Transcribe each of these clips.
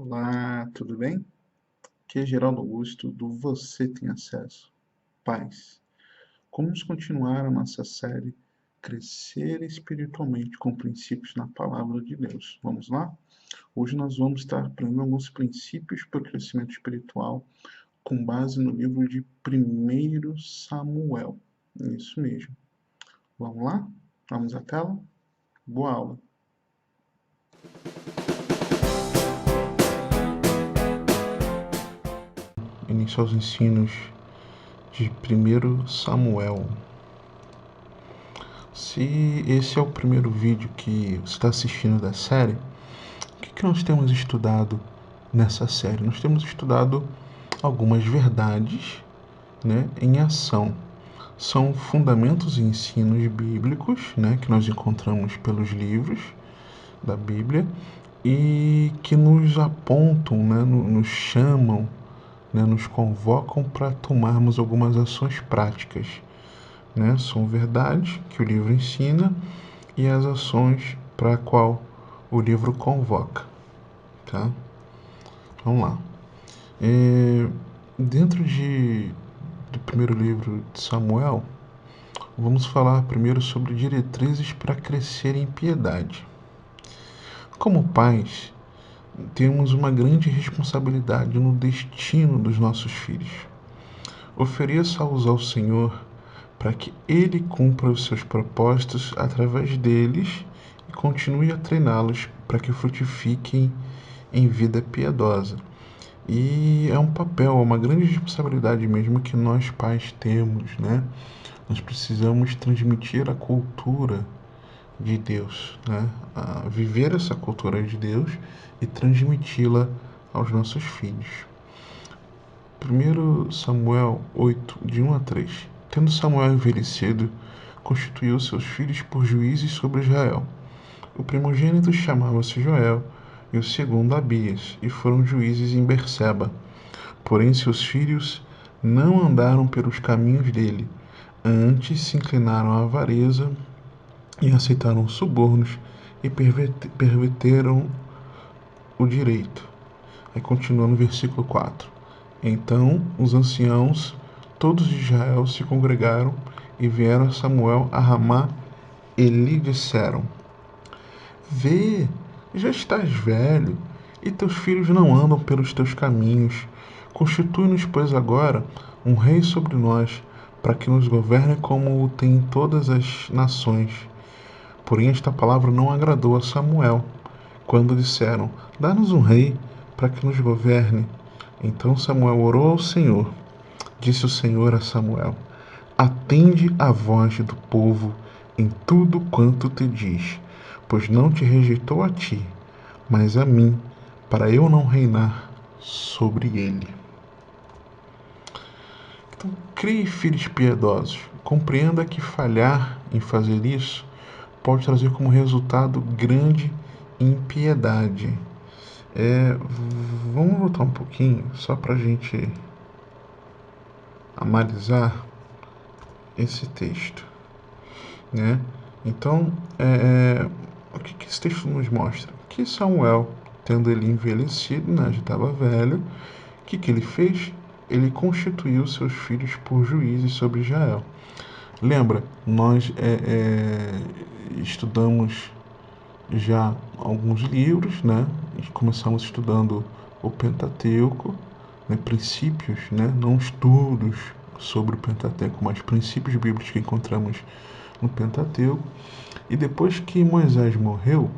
Olá, tudo bem? Aqui é Geraldo Augusto, do Você Tem Acesso. Paz. Vamos continuar a nossa série Crescer Espiritualmente com Princípios na Palavra de Deus. Vamos lá? Hoje nós vamos estar aprendendo alguns princípios para o crescimento espiritual com base no livro de 1 Samuel. Isso mesmo. Vamos lá? Vamos à tela? Boa aula! Iniciar os ensinos de 1 Samuel. Se esse é o primeiro vídeo que você está assistindo da série, o que nós temos estudado nessa série? Nós temos estudado algumas verdades, em ação. São fundamentos e ensinos bíblicos, que nós encontramos pelos livros da Bíblia e que nos apontam, nos chamam, nos convocam para tomarmos algumas ações práticas. São verdades que o livro ensina e as ações para a qual o livro convoca. Tá? Vamos lá. Dentro do primeiro livro de Samuel, vamos falar primeiro sobre diretrizes para crescer em piedade. Como pais, temos uma grande responsabilidade no destino dos nossos filhos. Ofereça-os ao Senhor para que Ele cumpra os seus propósitos através deles e continue a treiná-los para que frutifiquem em vida piedosa. E é um papel, é uma grande responsabilidade mesmo que nós pais temos, Nós precisamos transmitir a cultura de Deus, A viver essa cultura de Deus e transmiti-la aos nossos filhos. 1 Samuel 8, de 1 a 3. Tendo Samuel envelhecido, constituiu seus filhos por juízes sobre Israel. O primogênito chamava-se Joel, e o segundo Abias, e foram juízes em Berseba. Porém seus filhos não andaram pelos caminhos dele, antes se inclinaram à avareza e aceitaram subornos e perverteram o direito. Aí continua no versículo 4. Então os anciãos, todos de Israel, se congregaram e vieram a Samuel a Ramá e lhe disseram: Vê, já estás velho, e teus filhos não andam pelos teus caminhos. Constitui-nos, pois, agora um rei sobre nós, para que nos governe como o tem todas as nações. Porém esta palavra não agradou a Samuel, quando disseram: Dá-nos um rei, para que nos governe. Então Samuel orou ao Senhor. Disse o Senhor a Samuel: Atende à voz do povo em tudo quanto te diz, pois não te rejeitou a ti, mas a mim, para eu não reinar sobre ele. Então, crie filhos piedosos. Compreenda que falhar em fazer isso pode trazer como resultado grande impiedade. Vamos voltar um pouquinho, só para a gente analisar esse texto, Então, o que esse texto nos mostra? Que Samuel, tendo ele envelhecido, já estava velho, o que ele fez? Ele constituiu seus filhos por juízes sobre Israel. Lembra, nós estudamos já alguns livros, E começamos estudando o Pentateuco, princípios, não estudos sobre o Pentateuco, mas princípios bíblicos que encontramos no Pentateuco. E depois que Moisés morreu,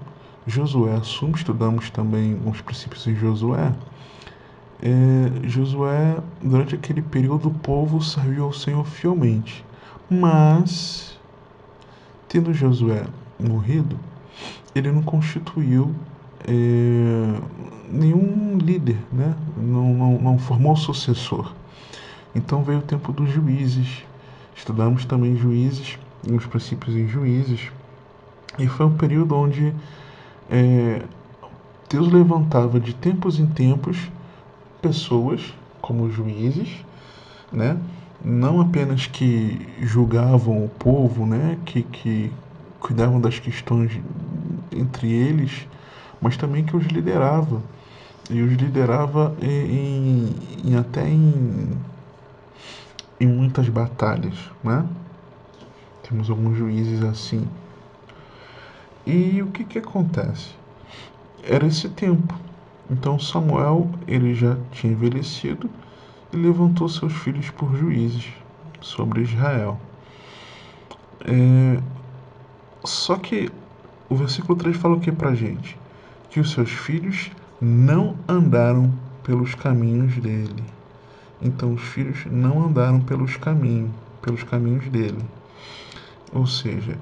Josué assume, estudamos também uns princípios em Josué. Josué, durante aquele período, o povo serviu ao Senhor fielmente. Mas, tendo Josué morrido, ele não constituiu nenhum líder, não formou sucessor. Então veio o tempo dos juízes. Estudamos também juízes, os princípios em juízes. E foi um período onde Deus levantava de tempos em tempos pessoas como juízes, não apenas que julgavam o povo, que cuidavam das questões entre eles, mas também que os liderava, e os liderava em muitas batalhas, né? Temos alguns juízes assim. E o que que acontece? Era esse tempo. Então Samuel, ele já tinha envelhecido e levantou seus filhos por juízes sobre Israel. Só que o versículo 3 fala o que pra gente? Que os seus filhos não andaram pelos caminhos dele. Então os filhos não andaram pelos caminhos dele. Ou seja,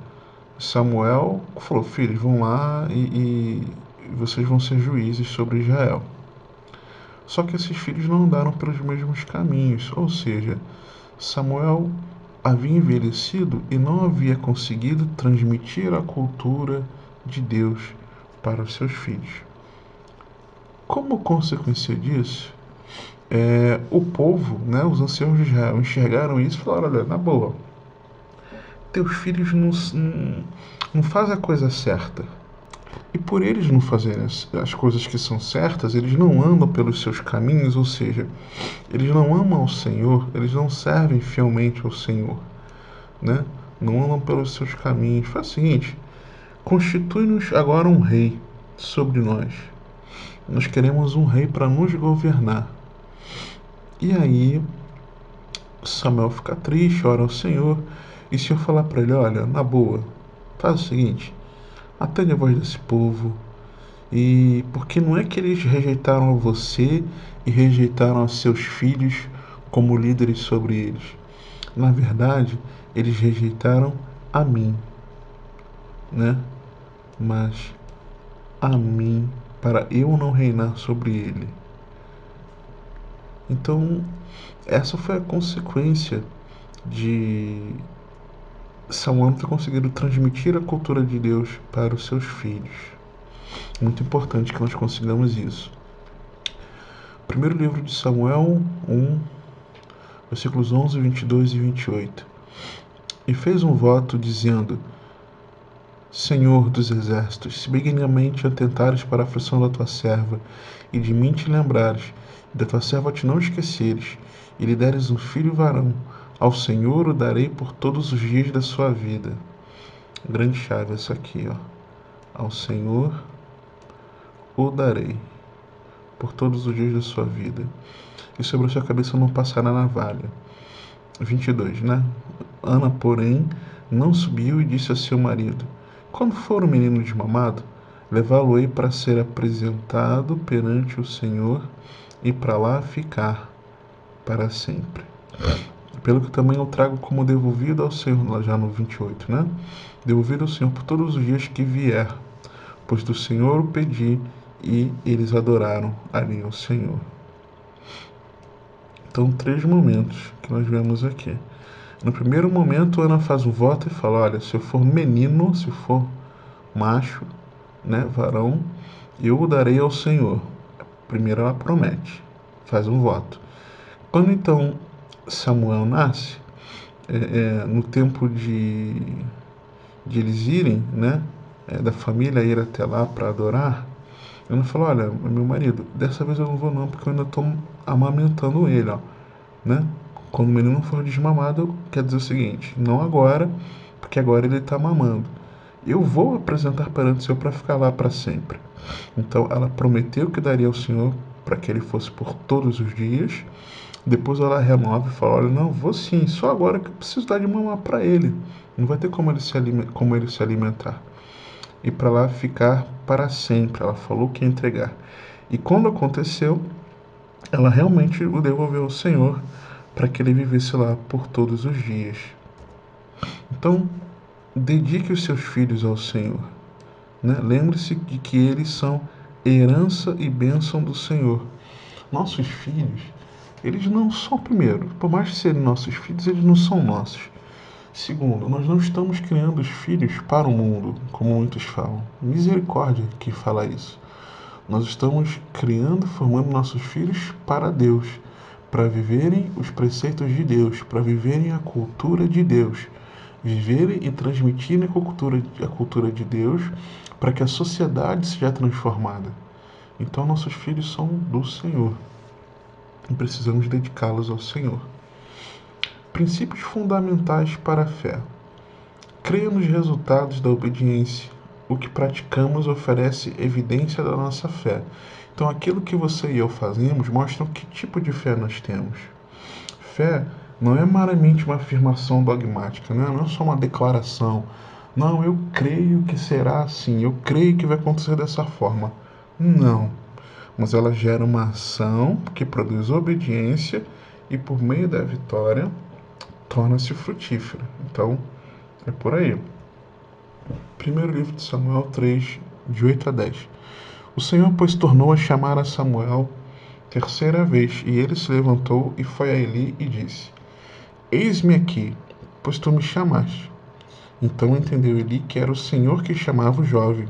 Samuel falou, filhos, vão lá e vocês vão ser juízes sobre Israel. Só que esses filhos não andaram pelos mesmos caminhos, ou seja, Samuel havia envelhecido e não havia conseguido transmitir a cultura de Deus para os seus filhos. Como consequência disso, o povo, né, os anciãos de Israel, enxergaram isso e falaram, olha, na boa, teus filhos não fazem a coisa certa. E por eles não fazerem as coisas que são certas, eles não andam pelos seus caminhos, ou seja, eles não amam ao Senhor, eles não servem fielmente ao Senhor, né? Não andam pelos seus caminhos. Faz o seguinte, constitui-nos agora um rei sobre nós. Nós queremos um rei para nos governar. E aí Samuel fica triste, ora ao Senhor, e se eu falar para ele, olha, na boa, faz o seguinte, atende a voz desse povo, e porque não é que eles rejeitaram a você e rejeitaram a seus filhos como líderes sobre eles. Na verdade, eles rejeitaram a mim, né? Mas a mim, para eu não reinar sobre ele. Então, essa foi a consequência de Samuel não ter conseguido transmitir a cultura de Deus para os seus filhos. Muito importante que nós consigamos isso. Primeiro livro de Samuel 1, versículos 11, 22 e 28. E fez um voto dizendo, Senhor dos exércitos, se benignamente atentares para a aflição da tua serva, e de mim te lembrares, e da tua serva te não esqueceres, e lhe deres um filho varão, ao Senhor o darei por todos os dias da sua vida. Grande chave essa aqui, ó. Ao Senhor o darei por todos os dias da sua vida, e sobre a sua cabeça não passará navalha. 22, né? Ana, porém, não subiu e disse a seu marido, quando for o menino desmamado, levá-lo-ei para ser apresentado perante o Senhor e para lá ficar para sempre. Pelo que também eu trago como devolvido ao Senhor, lá já no 28, né? Devolvido ao Senhor por todos os dias que vier, pois do Senhor o pedi e eles adoraram ali ao Senhor. Então, 3 momentos que nós vemos aqui. No primeiro momento, Ana faz um voto e fala, olha, se eu for menino, se eu for macho, né, varão, eu o darei ao Senhor. Primeiro ela promete, faz um voto. Quando então Samuel nasce, no tempo de eles irem, né, da família ir até lá para adorar, Ana falou, olha, meu marido, dessa vez eu não vou não, porque eu ainda estou amamentando ele, ó, né? Quando o menino for desmamado, quer dizer o seguinte, não agora, porque agora ele está mamando. Eu vou apresentar perante o Senhor para ficar lá para sempre. Então ela prometeu que daria ao Senhor para que ele fosse por todos os dias. Depois ela renova e fala, olha, não, vou sim, só agora que eu preciso dar de mamar para ele. Não vai ter como ele se alimentar. E para lá ficar para sempre. Ela falou que ia entregar. E quando aconteceu, ela realmente o devolveu ao Senhor para que ele vivesse lá por todos os dias. Então, dedique os seus filhos ao Senhor, né? Lembre-se de que eles são herança e bênção do Senhor. Nossos filhos, eles não são, primeiro, por mais que sejam nossos filhos, eles não são nossos. Segundo, nós não estamos criando os filhos para o mundo, como muitos falam. Misericórdia que fala isso. Nós estamos criando, formando nossos filhos para Deus, para viverem os preceitos de Deus, para viverem a cultura de Deus, viverem e transmitirem a cultura de Deus, para que a sociedade seja transformada. Então nossos filhos são do Senhor e precisamos dedicá-los ao Senhor. Princípios fundamentais para a fé. Creia nos resultados da obediência. O que praticamos oferece evidência da nossa fé. Então, aquilo que você e eu fazemos mostra que tipo de fé nós temos. Fé não é meramente uma afirmação dogmática, né? Não é só uma declaração. Não, eu creio que será assim, eu creio que vai acontecer dessa forma. Não. Mas ela gera uma ação que produz obediência e, por meio da vitória, torna-se frutífera. Então, é por aí. Primeiro livro de Samuel 3, de 8 a 10. O Senhor, pois, tornou a chamar a Samuel terceira vez, e ele se levantou e foi a Eli e disse: Eis-me aqui, pois tu me chamaste. Então entendeu Eli que era o Senhor que chamava o jovem.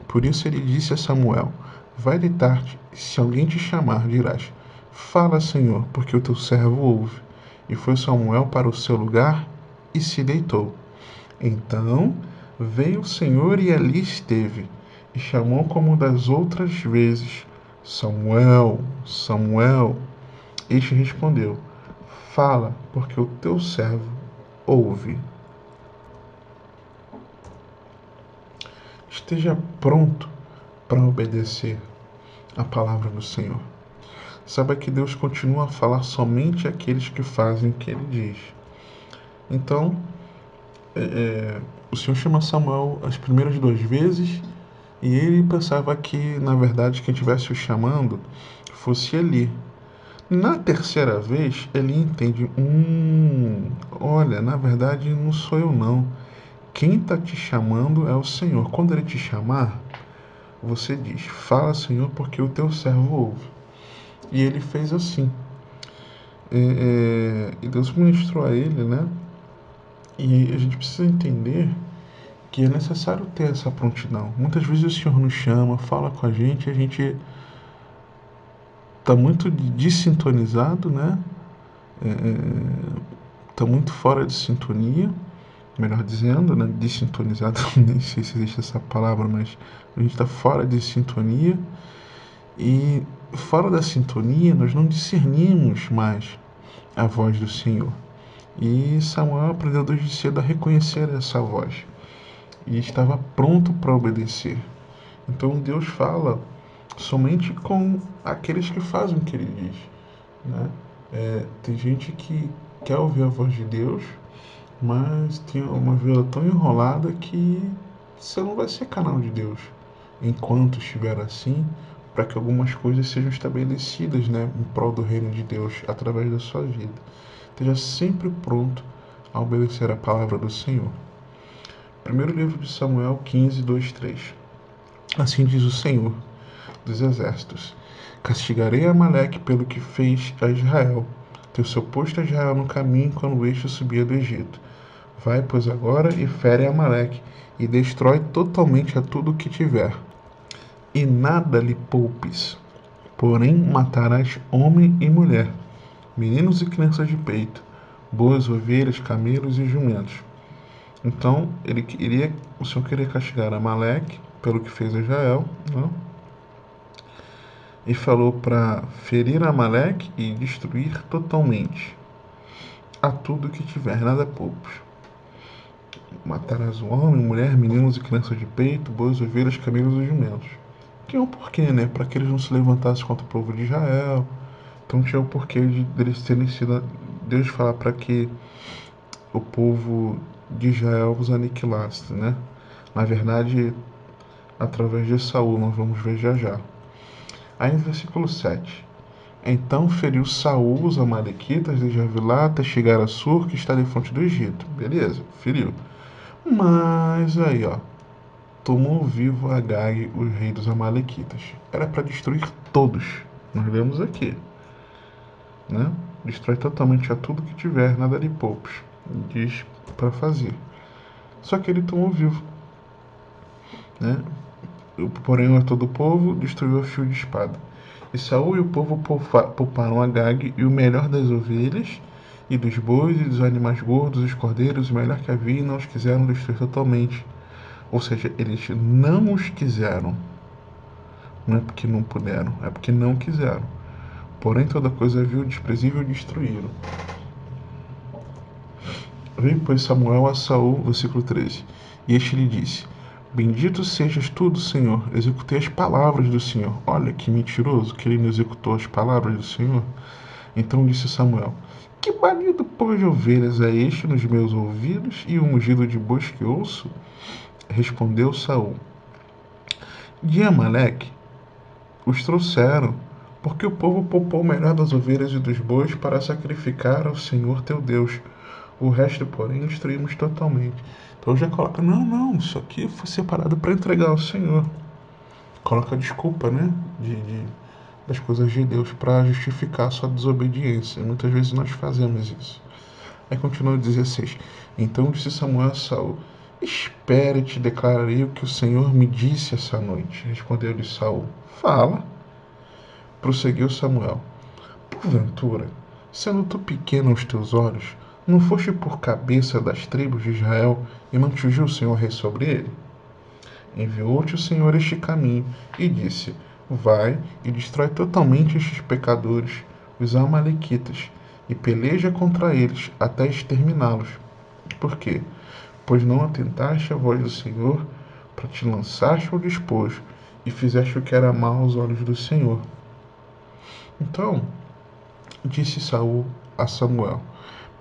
Por isso ele disse a Samuel: Vai deitar-te, e se alguém te chamar, dirás: Fala, Senhor, porque o teu servo ouve. E foi Samuel para o seu lugar e se deitou. Então veio o Senhor e ali esteve, e chamou como das outras vezes: Samuel, Samuel. Este respondeu: Fala, porque o teu servo ouve. Esteja pronto para obedecer a palavra do Senhor. Saiba que Deus continua a falar somente àqueles que fazem o que Ele diz. Então, o Senhor chama Samuel as primeiras duas vezes e ele pensava que, na verdade, quem estivesse o chamando fosse Eli. Na terceira vez, ele entende: olha, na verdade não sou eu não. Quem está te chamando é o Senhor. Quando Ele te chamar, você diz: Fala, Senhor, porque o teu servo ouve. E ele fez assim. E Deus ministrou a ele, né? E a gente precisa entender que é necessário ter essa prontidão. Muitas vezes o Senhor nos chama, fala com a gente está muito desintonizado, né? Está muito fora de sintonia, melhor dizendo, né? Desintonizado, nem sei se existe essa palavra, mas a gente está fora de sintonia e fora da sintonia nós não discernimos mais a voz do Senhor. E Samuel aprendeu desde cedo a reconhecer essa voz e estava pronto para obedecer. Então Deus fala somente com aqueles que fazem o que Ele diz, né? Tem gente que quer ouvir a voz de Deus, mas tem uma vida tão enrolada que você não vai ser canal de Deus enquanto estiver assim, para que algumas coisas sejam estabelecidas, né, em prol do reino de Deus através da sua vida. Esteja sempre pronto a obedecer a palavra do Senhor. Primeiro livro de Samuel 15, 2, 3. Assim diz o Senhor dos exércitos: Castigarei Amaleque pelo que fez a Israel. Teu seu posto a Israel no caminho quando este subia do Egito. Vai, pois, agora e fere Amaleque, e destrói totalmente a tudo o que tiver. E nada lhe poupes, porém matarás homem e mulher, meninos e crianças de peito, boas, ovelhas, camelos e jumentos. Então, o Senhor queria castigar Amaleque pelo que fez a Israel, né? E falou para ferir Amaleque e destruir totalmente a tudo que tiver, nada poupes. Matarás o homem, mulher, meninos e crianças de peito, bois, ovelhas, camelos e jumentos. Tinha um porquê, né? Para que eles não se levantassem contra o povo de Israel. Então tinha um porquê deles terem sido. Deus falar para que o povo de Israel os aniquilasse, né? Na verdade, através de Saul, nós vamos ver já já. Aí no versículo 7. Então feriu Saul os amalequitas de Javilá até chegar a Sur, que está de frente do Egito. Beleza, feriu. Mas aí, ó, tomou vivo Agag, o rei dos amalequitas. Era para destruir todos. Nós vemos aqui, né? Destrói totalmente a tudo que tiver, nada de poupes. Diz para fazer. Só que ele tomou vivo, né? Porém, a todo o povo destruiu a fio de espada. E Saul e o povo pouparam Agag e o melhor das ovelhas e dos bois e dos animais gordos, os cordeiros, o melhor que havia, e não os quiseram destruir totalmente. Ou seja, eles não os quiseram Não é porque não puderam, é porque não quiseram. Porém, toda coisa vil, desprezível destruíram. Veio, pois, Samuel a Saul, versículo 13. E este lhe disse: Bendito sejas tu do Senhor, executei as palavras do Senhor. Olha que mentiroso, que ele não executou as palavras do Senhor. Então disse Samuel: Que banido, pois, de ovelhas é este nos meus ouvidos e o ungido de bois que ouço? Respondeu Saul: De Amaleque os trouxeram, porque o povo poupou o melhor das ovelhas e dos bois para sacrificar ao Senhor teu Deus. O resto, porém, destruímos totalmente. Então já coloca: não, isso aqui foi separado para entregar ao Senhor. Coloca a desculpa, né? Das coisas de Deus para justificar a sua desobediência. Muitas vezes nós fazemos isso. Aí continua 16. Então disse Samuel a Saul: Espere, te declararei o que o Senhor me disse essa noite. Respondeu-lhe Saul: Fala. Prosseguiu Samuel: Porventura, sendo tu pequeno aos teus olhos, não foste por cabeça das tribos de Israel e não te ungiu o Senhor rei sobre ele? Enviou-te o Senhor este caminho e disse: Vai e destrói totalmente estes pecadores, os amalequitas, e peleja contra eles até exterminá-los. Por quê? Pois não atentaste à voz do Senhor, para te lançaste ao despojo, e fizeste o que era mal aos olhos do Senhor. Então, disse Saul a Samuel: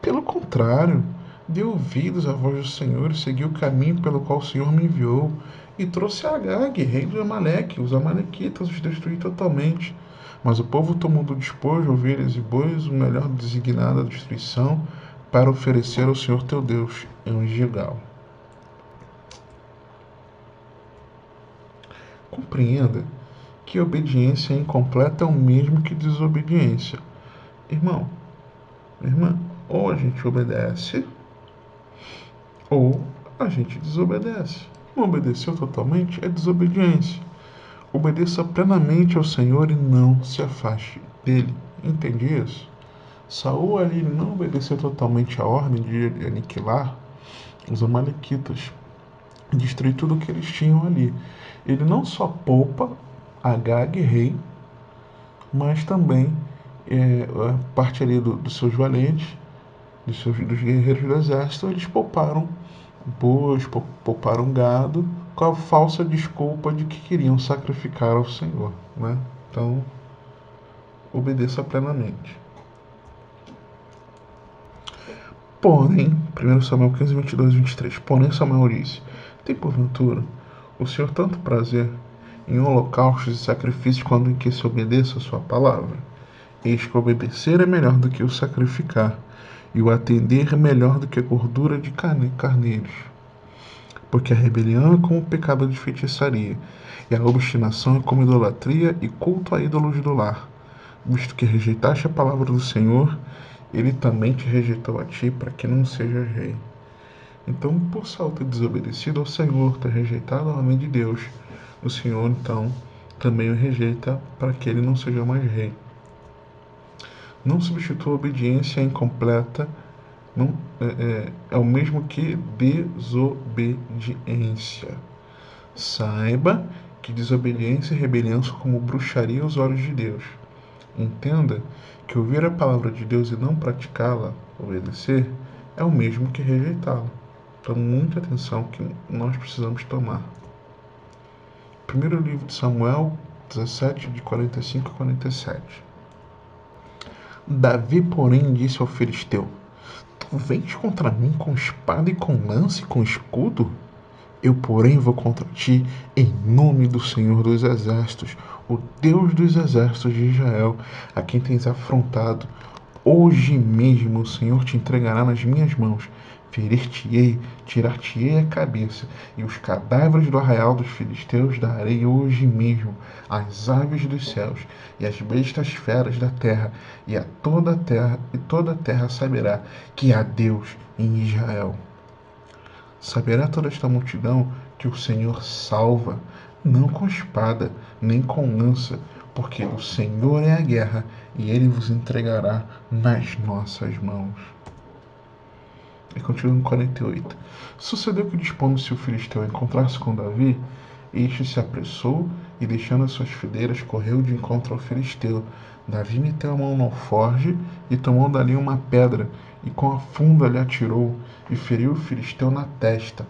Pelo contrário, dê ouvidos à voz do Senhor e segui o caminho pelo qual o Senhor me enviou, e trouxe Agag, rei de Amaleque. Os amalequitas os destruí totalmente. Mas o povo tomou do despojo ovelhas e bois, o melhor designado à destruição, para oferecer ao Senhor teu Deus em Gilgal. Compreenda que obediência incompleta é o mesmo que desobediência. Irmão, irmã, ou a gente obedece, ou a gente desobedece. Não obedeceu totalmente é desobediência. Obedeça plenamente ao Senhor e não se afaste dele. Entende isso? Saul ali não obedeceu totalmente a ordem de aniquilar os amalequitas, destruir tudo o que eles tinham ali. Ele não só poupa Agag, rei, mas também parte ali dos seus valentes, dos guerreiros do exército, eles pouparam bois, pouparam gado, com a falsa desculpa de que queriam sacrificar ao Senhor, né? Então, obedeça plenamente. Porém, 1 Samuel 15, 22 e 23, porém Samuel disse: Tem porventura o Senhor tanto prazer em holocaustos e sacrifícios quando em que se obedeça a sua palavra? Eis que obedecer é melhor do que o sacrificar, e o atender é melhor do que a gordura de carneiros. Porque a rebelião é como o pecado de feitiçaria, e a obstinação é como idolatria e culto a ídolos do lar. Visto que rejeitaste a palavra do Senhor, ele também te rejeitou a ti, para que não sejas rei. Então, por Saul ter desobedecido ao Senhor, ter rejeitado a ordem de Deus, o Senhor, então, também o rejeita para que ele não seja mais rei. Não substitua a obediência incompleta, não, é o mesmo que desobediência. Saiba que desobediência e rebelião são como bruxaria aos olhos de Deus. Entenda que ouvir a palavra de Deus e não praticá-la, obedecer, é o mesmo que rejeitá-la. Então, muita atenção que nós precisamos tomar. Primeiro livro de Samuel 17, de 45 a 47. Davi, porém, disse ao filisteu: Tu vens contra mim com espada e com lance e com escudo? Eu, porém, vou contra ti em nome do Senhor dos Exércitos, o Deus dos Exércitos de Israel, a quem tens afrontado. Hoje mesmo o Senhor te entregará nas minhas mãos. Ferir-te-ei, tirar-te-ei a cabeça, e os cadáveres do arraial dos filisteus darei hoje mesmo às aves dos céus e às bestas feras da terra, e toda a terra saberá que há Deus em Israel. Saberá toda esta multidão que o Senhor salva, não com espada, nem com lança, porque o Senhor é a guerra, e ele vos entregará nas nossas mãos. E continua no 48. Sucedeu que, dispondo-se o filisteu a encontrar-se com Davi, este se apressou e, deixando as suas fileiras, correu de encontro ao filisteu. Davi meteu a mão no alforje e tomou dali uma pedra, e com a funda lhe atirou, e feriu o filisteu na testa.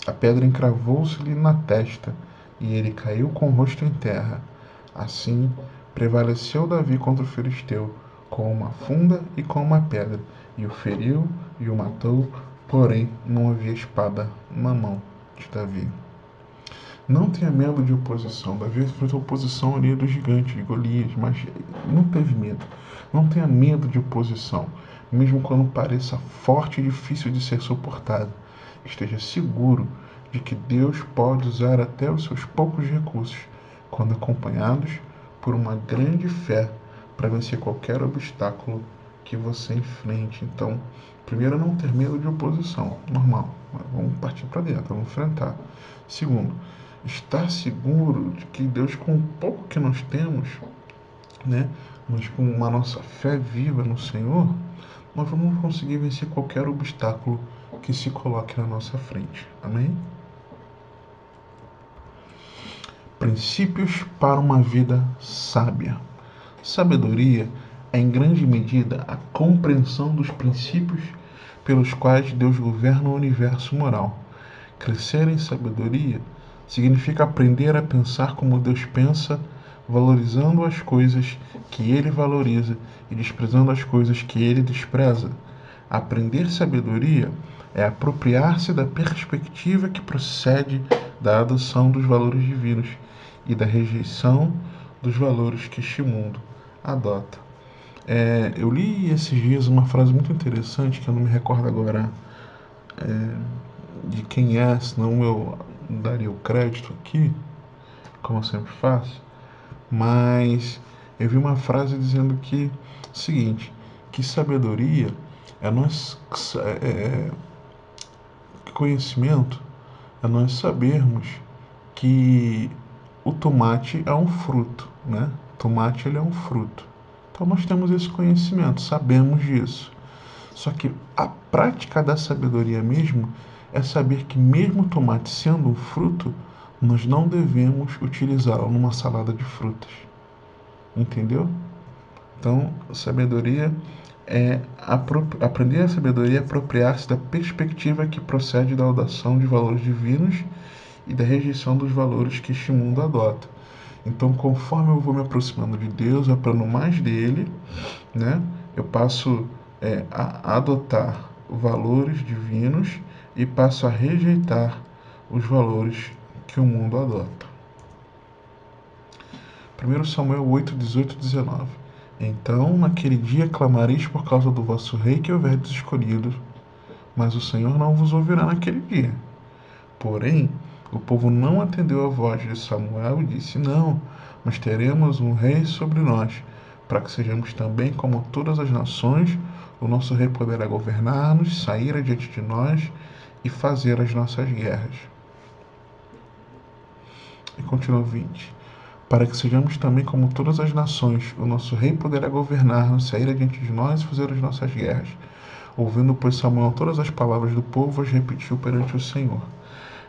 A pedra encravou-se-lhe na testa, e ele caiu com o rosto em terra. Assim, prevaleceu Davi contra o filisteu, com uma funda e com uma pedra, e o feriu e o matou, porém não havia espada na mão de Davi. Não tenha medo de oposição. Davi enfrentou oposição ali do gigante, de Golias, mas não teve medo. Não tenha medo de oposição, mesmo quando pareça forte e difícil de ser suportado. Esteja seguro de que Deus pode usar até os seus poucos recursos, quando acompanhados por uma grande fé, para vencer qualquer obstáculo que você enfrente. Então, primeiro, não ter medo de oposição, normal. Vamos partir para dentro, vamos enfrentar. Segundo, estar seguro de que Deus, com o pouco que nós temos, né, mas com uma nossa fé viva no Senhor, nós vamos conseguir vencer qualquer obstáculo que se coloque na nossa frente. Amém? Princípios para uma vida sábia. Sabedoria é, em grande medida, a compreensão dos princípios pelos quais Deus governa o universo moral. Crescer em sabedoria significa aprender a pensar como Deus pensa, valorizando as coisas que Ele valoriza e desprezando as coisas que Ele despreza. Aprender sabedoria é apropriar-se da perspectiva que procede da adoção dos valores divinos e da rejeição dos valores que este mundo adota. Eu li esses dias uma frase muito interessante, que eu não me recordo agora de quem é, senão eu daria o crédito aqui, como eu sempre faço, mas eu vi uma frase dizendo que seguinte, que sabedoria é nós conhecimento é nós sabermos que o tomate é um fruto, né? O tomate ele é um fruto. Então nós temos esse conhecimento, sabemos disso. Só que a prática da sabedoria mesmo é saber que mesmo o tomate sendo um fruto, nós não devemos utilizá-lo numa salada de frutas. Entendeu? Então, sabedoria é aprender a sabedoria é apropriar-se da perspectiva que procede da adoção de valores divinos e da rejeição dos valores que este mundo adota. Então, conforme eu vou me aproximando de Deus, aprendo mais dele, né, eu passo a adotar valores divinos e passo a rejeitar os valores que o mundo adota. 1 Samuel 8, 18 e 19. Então, naquele dia, clamareis por causa do vosso rei que houverdes escolhido, mas o Senhor não vos ouvirá naquele dia. Porém, o povo não atendeu à voz de Samuel e disse, não, mas teremos um rei sobre nós, para que sejamos também como todas as nações, o nosso rei poderá governar-nos, sair adiante de nós e fazer as nossas guerras. E continua 20. Para que sejamos também como todas as nações, o nosso rei poderá governar-nos, sair adiante de nós e fazer as nossas guerras. Ouvindo, pois, Samuel todas as palavras do povo, as repetiu perante o Senhor.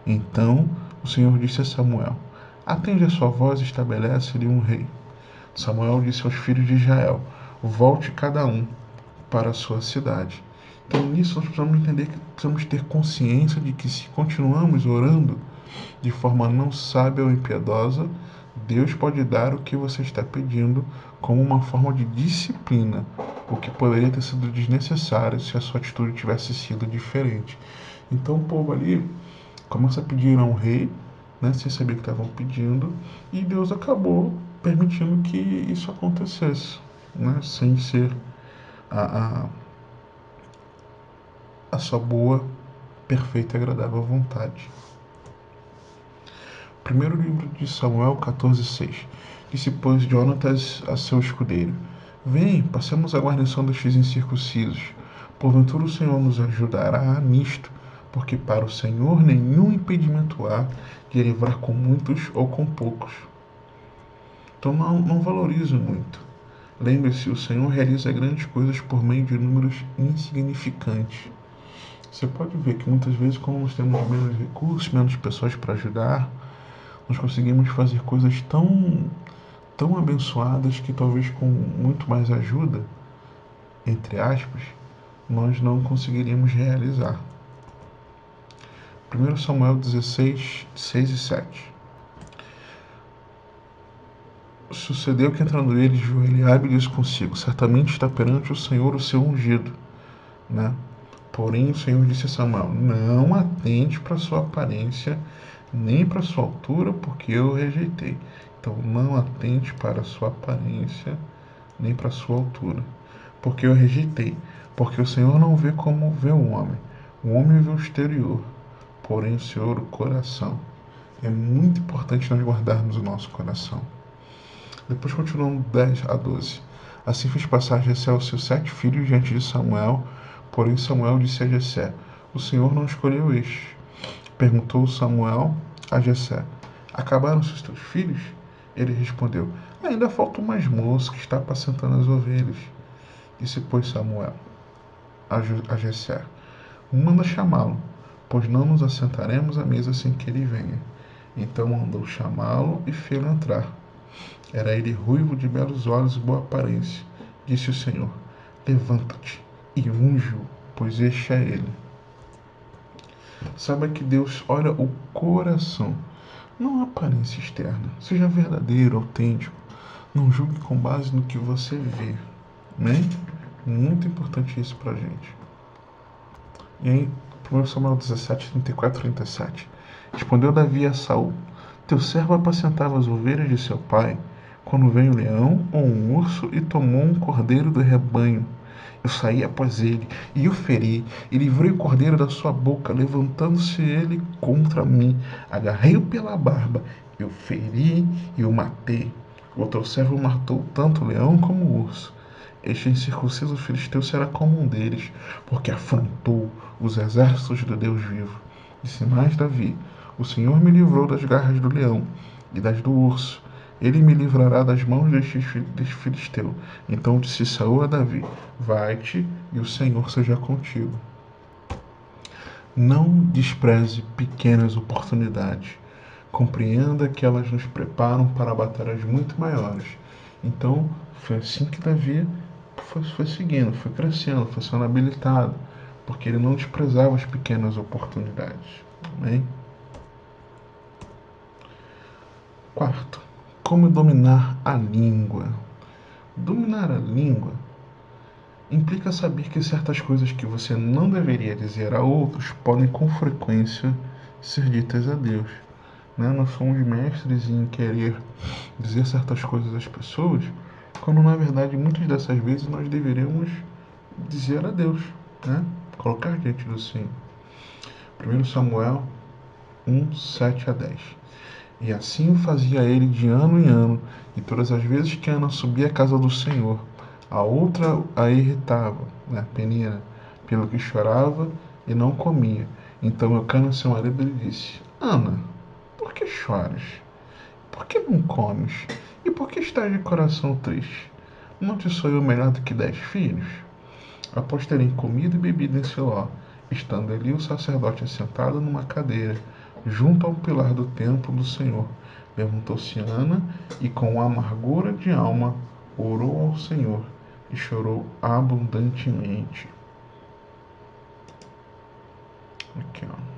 Então o Senhor disse a Samuel, atende a sua voz e estabelece-lhe um rei. Samuel disse aos filhos de Israel, volte cada um para a sua cidade. Então nisso nós precisamos entender que precisamos ter consciência de que se continuamos orando de forma não sábia ou impiedosa, Deus pode dar o que você está pedindo como uma forma de disciplina, o que poderia ter sido desnecessário se a sua atitude tivesse sido diferente. Então o povo ali começa a pedir a um rei, né, sem saber o que estavam pedindo, e Deus acabou permitindo que isso acontecesse, né, sem ser a sua boa, perfeita e agradável vontade. Primeiro livro de Samuel 14:6. Disse, pois, Jonatas a seu escudeiro, vem, passemos a guarnição dos filhos incircuncisos. Porventura o Senhor nos ajudará nisto, porque para o Senhor nenhum impedimento há de livrar com muitos ou com poucos. Então não valorize muito. Lembre-se, o Senhor realiza grandes coisas por meio de números insignificantes. Você pode ver que muitas vezes, quando nós temos menos recursos, menos pessoas para ajudar, Nós conseguimos fazer coisas tão abençoadas que talvez com muito mais ajuda, entre aspas, nós não conseguiríamos realizar. 1 Samuel 16, 6 e 7. Sucedeu que entrando eles, viu Eliabe e disse consigo: certamente está perante o Senhor o seu ungido, né? Porém o Senhor disse a Samuel: não atente para sua aparência, nem para sua altura, porque eu o rejeitei. Então não atente para sua aparência, nem para sua altura, porque eu rejeitei. Porque o Senhor não vê como vê o homem vê o exterior, porém o Senhor o coração. É muito importante nós guardarmos o nosso coração. Depois continuam 10 a 12. Assim fez passar Jessé os seus 7 filhos diante de Samuel, porém Samuel disse a Jessé: o Senhor não escolheu este. Perguntou Samuel a Jessé: acabaram-se os teus filhos? Ele respondeu: ainda falta um mais moço que está apacentando as ovelhas. Disse, pois, Samuel a Jessé: manda chamá-lo, pois não nos assentaremos à mesa sem que ele venha. Então mandou chamá-lo e fê-lo entrar. Era ele ruivo, de belos olhos e boa aparência. Disse o Senhor: levanta-te e unge-o, pois este é ele. Saiba que Deus olha o coração, não a aparência externa. Seja verdadeiro, autêntico. Não julgue com base no que você vê. Né? Muito importante isso pra gente. E aí, 1 Samuel 17, 34 e 37. Respondeu Davi a Saul: teu servo apacentava as ovelhas de seu pai, quando veio um leão ou um urso e tomou um cordeiro do rebanho. Eu saí após ele e o feri, e livrei o cordeiro da sua boca, levantando-se ele contra mim. Agarrei-o pela barba, eu feri e o matei. O teu servo matou tanto o leão como o urso. Este incircunciso filisteu será como um deles, porque afrontou os exércitos do Deus vivo. Disse mais Davi: o Senhor me livrou das garras do leão e das do urso. Ele me livrará das mãos deste filisteu. Então disse Saul a Davi: vai-te e o Senhor seja contigo. Não despreze pequenas oportunidades. Compreenda que elas nos preparam para batalhas muito maiores. Então, foi assim que Davi foi seguindo, foi crescendo, foi sendo habilitado, porque ele não desprezava as pequenas oportunidades. Amém? Quarto, como dominar a língua. Dominar a língua implica saber que certas coisas que você não deveria dizer a outros podem com frequência ser ditas a Deus. Né? Nós somos mestres em querer dizer certas coisas às pessoas, quando na verdade muitas dessas vezes nós deveríamos dizer a Deus, né? Colocar diante do Senhor. 1 Samuel 1, 7 a 10. E assim fazia ele de ano em ano, e todas as vezes que Ana subia à casa do Senhor, a outra a irritava, né, Penina, pelo que chorava e não comia. Então Eucana, seu marido, lhe disse: Ana, por que choras? Por que não comes? E por que estás de coração triste? Não te sou eu melhor do que 10 filhos? Após terem comido e bebido em Siló, estando ali o sacerdote assentado numa cadeira, junto ao pilar do templo do Senhor, levantou-se Ana e, com amargura de alma, orou ao Senhor e chorou abundantemente. Aqui, ó.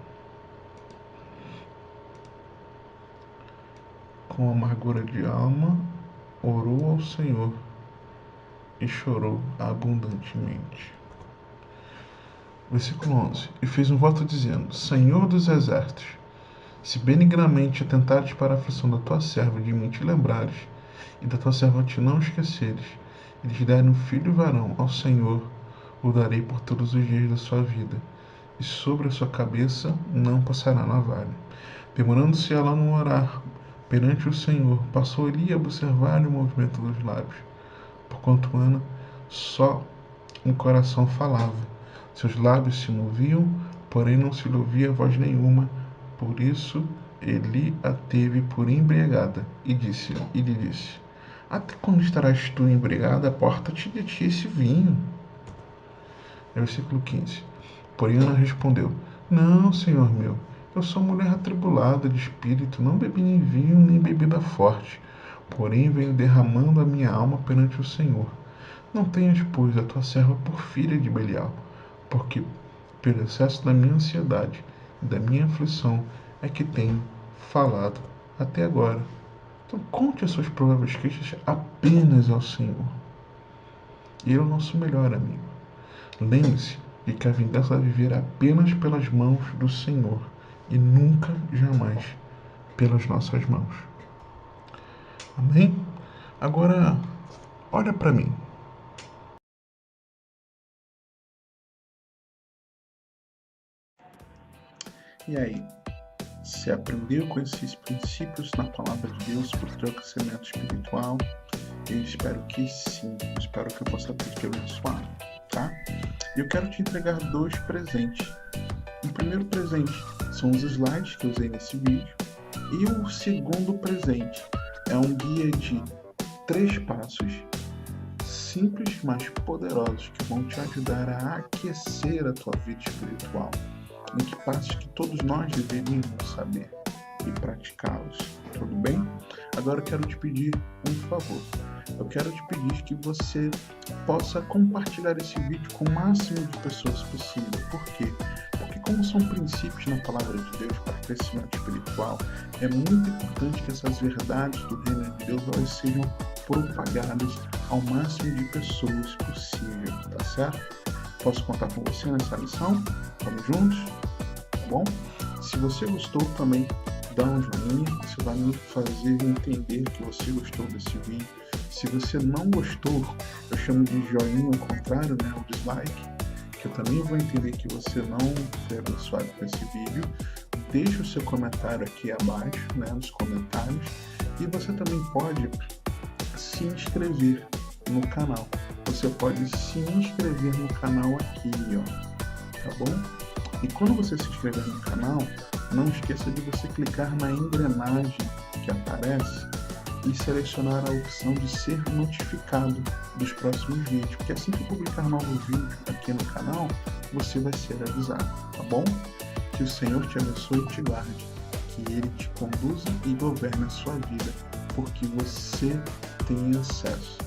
Com amargura de alma, orou ao Senhor e chorou abundantemente. Versículo 11. E fez um voto dizendo: Senhor dos exércitos, se benignamente atentares para a aflição da tua serva, de mim te lembrares, e da tua serva te não esqueceres, e lhes derem um filho varão, ao Senhor o darei por todos os dias da sua vida, e sobre a sua cabeça não passará navalha. Demorando-se ela no orar perante o Senhor, passou ele a observar-lhe o movimento dos lábios, porquanto Ana só no coração falava. Seus lábios se moviam, porém não se lhe ouvia voz nenhuma. Por isso ele a teve por embriagada e lhe disse: até quando estarás tu embriagada? Aparta-te de ti esse vinho. Versículo 15. Porém Ana respondeu: não, Senhor meu, Eu sou mulher atribulada de espírito, não bebi nem vinho nem bebida forte, porém venho derramando a minha alma perante o Senhor. Não tenhas, pois, a tua serva por filha de Belial, porque pelo excesso da minha ansiedade e da minha aflição é que tenho falado até agora. Então conte as suas prováveis queixas apenas ao Senhor. Ele é o nosso melhor amigo. Lembre-se de que a vingança vai viver apenas pelas mãos do Senhor e nunca, jamais, pelas nossas mãos. Amém? Agora, olha para mim. E aí? Você aprendeu com esses princípios na palavra de Deus para o teu crescimento espiritual? Eu espero que sim. Eu espero que eu possa ter te abençoado, tá? E eu quero te entregar 2 presentes. O primeiro presente são os slides que eu usei nesse vídeo. E o segundo presente é um guia de 3 passos simples, mas poderosos, que vão te ajudar a aquecer a tua vida espiritual. Em que passos que todos nós deveríamos saber e praticá-los. Tudo bem? Agora eu quero te pedir um favor. Eu quero te pedir que você possa compartilhar esse vídeo com o máximo de pessoas possível. Por quê? Porque como são princípios na palavra de Deus para crescimento espiritual, é muito importante que essas verdades do reino de Deus elas sejam propagadas ao máximo de pessoas possível, tá certo? Posso contar com você nessa lição? Vamos juntos? Tá bom? Se você gostou também, dá um joinha, isso vai me fazer entender que você gostou desse vídeo. Se você não gostou, eu chamo de joinha ao contrário, né? O dislike, que eu também vou entender que você não foi abençoado com esse vídeo. Deixe o seu comentário aqui abaixo, né? Nos comentários. E você também pode se inscrever no canal. Você pode se inscrever no canal aqui, ó, tá bom? E quando você se inscrever no canal, não esqueça de você clicar na engrenagem que aparece e selecionar a opção de ser notificado dos próximos vídeos, porque assim que eu publicar novo vídeo aqui no canal, você vai ser avisado, tá bom? Que o Senhor te abençoe e te guarde, que Ele te conduza e governe a sua vida, porque você tem acesso.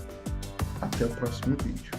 Até o próximo vídeo.